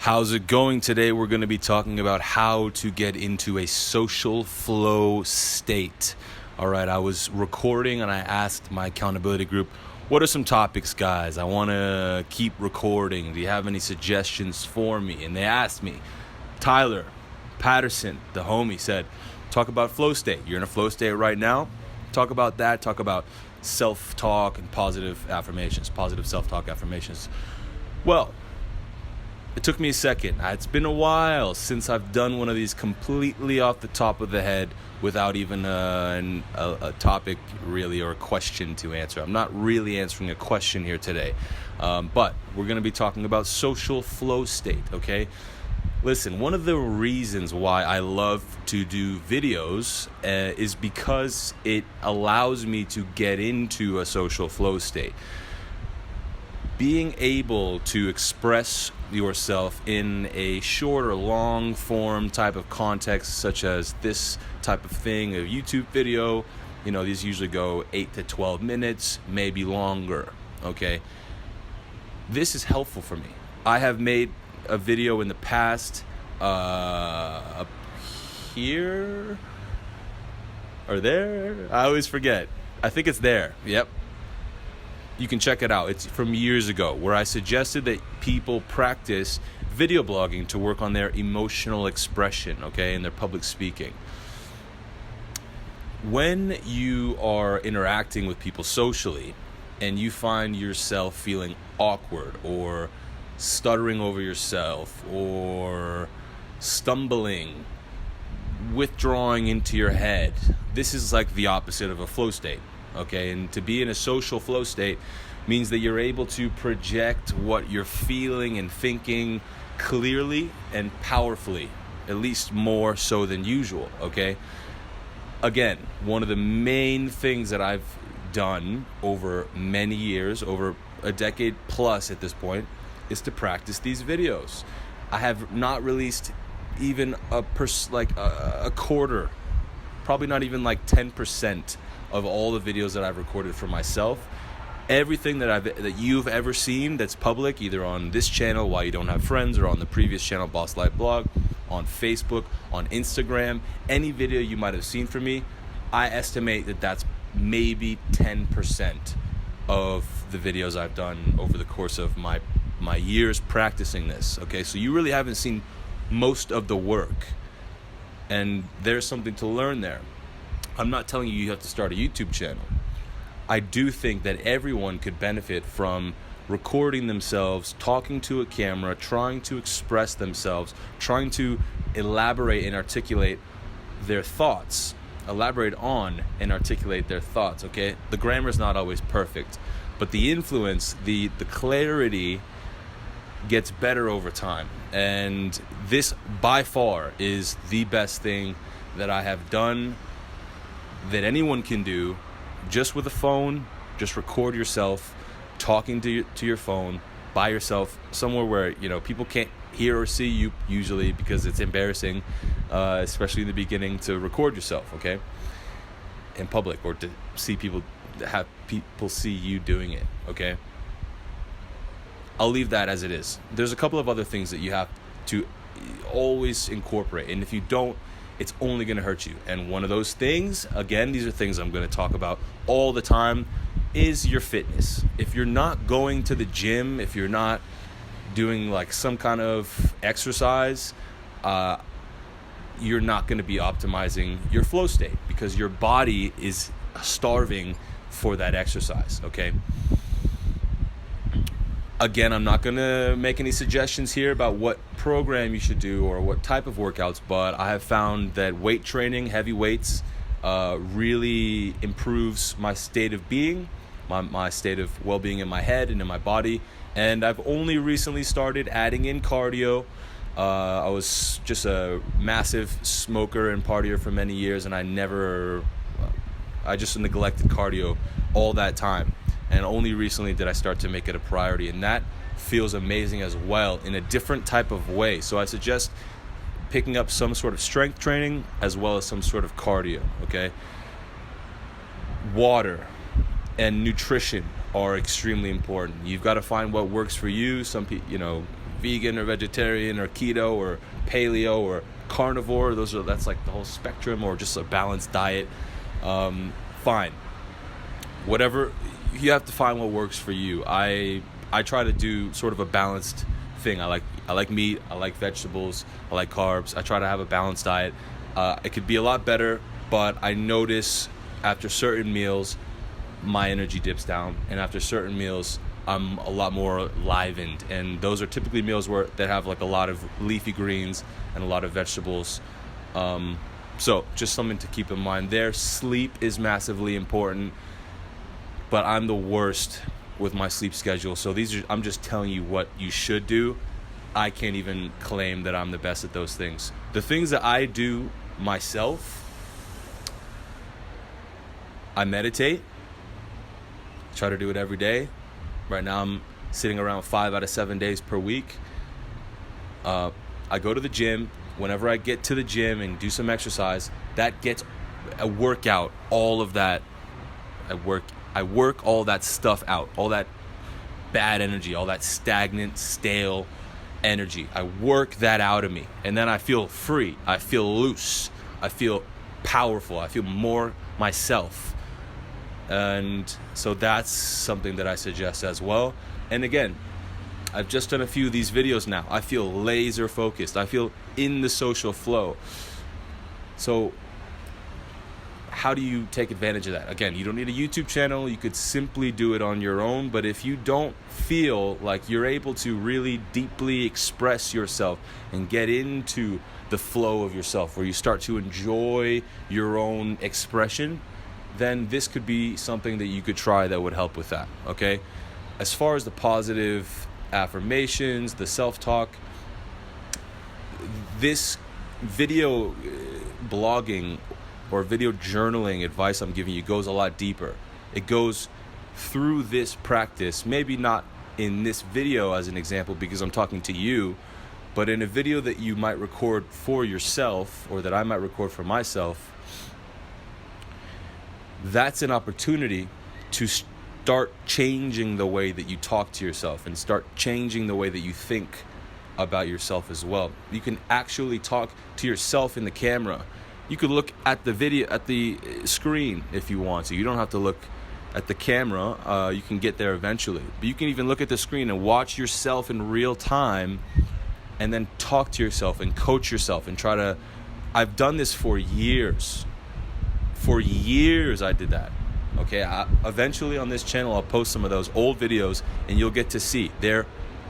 How's it going today? We're going to be talking about how to get into a social flow state. All right, I was recording and I asked my accountability group, what are some topics, guys? I want to keep recording. Do you have any suggestions for me? And they asked me. Tyler Patterson, the homie, said, talk about flow state. You're in a flow state right now. Talk about that. Talk about self-talk and positive affirmations, positive self-talk affirmations. Well, it took me a second. It's been a while since I've done one of these completely off the top of the head without even a topic really or a question to answer. I'm not really answering a question here today, but we're going to be talking about social flow state, okay? Listen, one of the reasons why I love to do videos is because it allows me to get into a social flow state. Being able to express yourself in a short or long form type of context, such as this type of thing, a YouTube video, these usually go 8 to 12 minutes, maybe longer, okay? This is helpful for me. I have made a video in the past, up here or there, I always forget. I think it's there, yep. You can check it out. It's from years ago where I suggested that people practice video blogging to work on their emotional expression, okay, and their public speaking. When you are interacting with people socially and you find yourself feeling awkward or stuttering over yourself or stumbling, withdrawing into your head, this is like the opposite of a flow state. Okay, and to be in a social flow state means that you're able to project what you're feeling and thinking clearly and powerfully, at least more so than usual, okay? Again, one of the main things that I've done over many years, over a decade plus at this point, is to practice these videos. I have not released even a quarter, probably not even like 10% of all the videos that I've recorded for myself. Everything that you've ever seen that's public, either on this channel, Why You Don't Have Friends, or on the previous channel, Boss Life Blog, on Facebook, on Instagram, any video you might have seen from me, I estimate that that's maybe 10% of the videos I've done over the course of my years practicing this. Okay, so you really haven't seen most of the work, and there's something to learn there. I'm not telling you have to start a YouTube channel. I do think that everyone could benefit from recording themselves, talking to a camera, trying to express themselves, trying to elaborate and articulate their thoughts. Elaborate on and articulate their thoughts, okay? The grammar is not always perfect, but the influence, the clarity gets better over time. And this, by far, is the best thing that I have done that anyone can do, just with a phone. Just record yourself talking to your phone by yourself somewhere where people can't hear or see you usually, because it's embarrassing, especially in the beginning, to record yourself, okay, in public, or to have people see you doing it, okay. I'll leave that as it is. There's a couple of other things that you have to always incorporate, and if you don't, it's only going to hurt you. And one of those things, again, these are things I'm going to talk about all the time, is your fitness. If you're not going to the gym, if you're not doing like some kind of exercise, you're not going to be optimizing your flow state, because your body is starving for that exercise, okay? Again, I'm not going to make any suggestions here about what program you should do or what type of workouts, but I have found that weight training, heavy weights, really improves my state of being, my state of well-being in my head and in my body. And I've only recently started adding in cardio. I was just a massive smoker and partier for many years, and I just neglected cardio all that time. And only recently did I start to make it a priority, and that feels amazing as well in a different type of way. So I suggest picking up some sort of strength training as well as some sort of cardio, okay? Water and nutrition are extremely important. You've got to find what works for you. Some people, vegan or vegetarian or keto or paleo or carnivore. That's like the whole spectrum, or just a balanced diet. Fine. Whatever, you have to find what works for you. I try to do sort of a balanced thing. I like meat, I like vegetables, I like carbs. I try to have a balanced diet. It could be a lot better, but I notice after certain meals my energy dips down, and after certain meals I'm a lot more livened, and those are typically meals that have like a lot of leafy greens and a lot of vegetables. So just something to keep in mind there. Sleep is massively important, but I'm the worst with my sleep schedule. So I'm just telling you what you should do. I can't even claim that I'm the best at those things. The things that I do myself: I meditate. Try to do it every day. Right now I'm sitting around 5 out of 7 days per week. I go to the gym. Whenever I get to the gym and do some exercise, that gets a workout, all of that. I work all that stuff out, all that bad energy, all that stagnant, stale energy. I work that out of me, and then I feel free. I feel loose. I feel powerful. I feel more myself. And so that's something that I suggest as well. And again, I've just done a few of these videos now. I feel laser focused. I feel in the social flow. So how do you take advantage of that? Again, you don't need a YouTube channel. You could simply do it on your own. But if you don't feel like you're able to really deeply express yourself and get into the flow of yourself, where you start to enjoy your own expression, then this could be something that you could try that would help with that, okay? As far as the positive affirmations, the self-talk, this video blogging or video journaling advice I'm giving you goes a lot deeper. It goes through this practice, maybe not in this video as an example because I'm talking to you, but in a video that you might record for yourself, or that I might record for myself. That's an opportunity to start changing the way that you talk to yourself and start changing the way that you think about yourself as well. You can actually talk to yourself in the camera. You could look at the video, at the screen if you want to. You don't have to look at the camera. You can get there eventually. But you can even look at the screen and watch yourself in real time, and then talk to yourself and coach yourself and try to... I've done this for years. For years I did that. Okay, eventually on this channel I'll post some of those old videos and you'll get to see. They're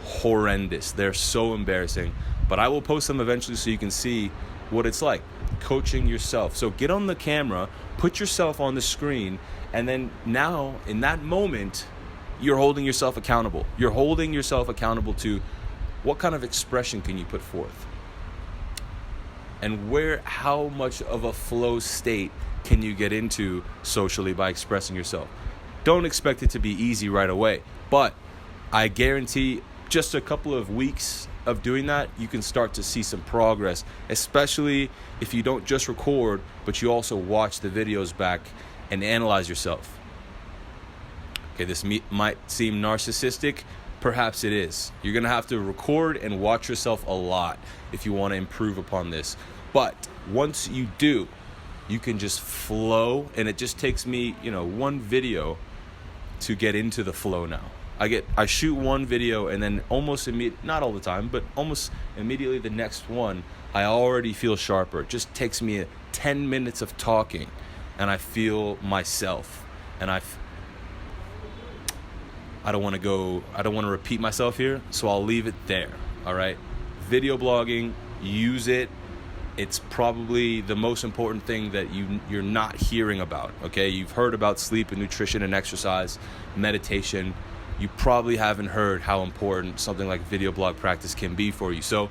horrendous. They're so embarrassing. But I will post them eventually so you can see what it's like coaching yourself. So get on the camera, put yourself on the screen, and then now in that moment you're holding yourself accountable. You're holding yourself accountable to what kind of expression can you put forth? And how much of a flow state can you get into socially by expressing yourself? Don't expect it to be easy right away, but I guarantee just a couple of weeks of doing that, you can start to see some progress, especially if you don't just record, but you also watch the videos back and analyze yourself. Okay, this might seem narcissistic. Perhaps it is. You're going to have to record and watch yourself a lot if you want to improve upon this. But once you do, you can just flow, and it just takes me, one video to get into the flow now. I shoot one video, and then not all the time, but almost immediately the next one, I already feel sharper. It just takes me 10 minutes of talking, and I feel myself, and I don't want to repeat myself here, so I'll leave it there, all right? Video blogging, use it. It's probably the most important thing that you're not hearing about, okay? You've heard about sleep and nutrition and exercise, meditation. You probably haven't heard how important something like video blog practice can be for you. So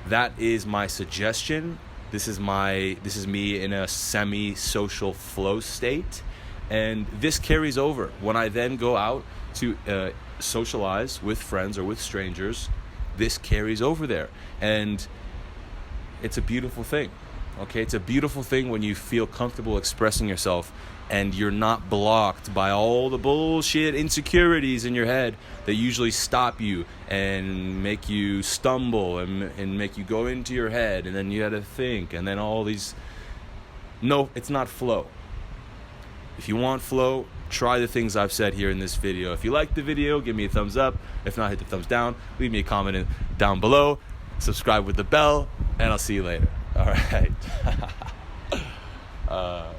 that is my suggestion. This is me in a semi-social flow state, and this carries over when I then go out to socialize with friends or with strangers. This carries over there, and it's a beautiful thing. Okay, it's a beautiful thing when you feel comfortable expressing yourself and you're not blocked by all the bullshit insecurities in your head that usually stop you and make you stumble and make you go into your head, and then you gotta think, and then all these... No, it's not flow. If you want flow, try the things I've said here in this video. If you like the video, give me a thumbs up. If not, hit the thumbs down. Leave me a comment down below. Subscribe with the bell, and I'll see you later. All right.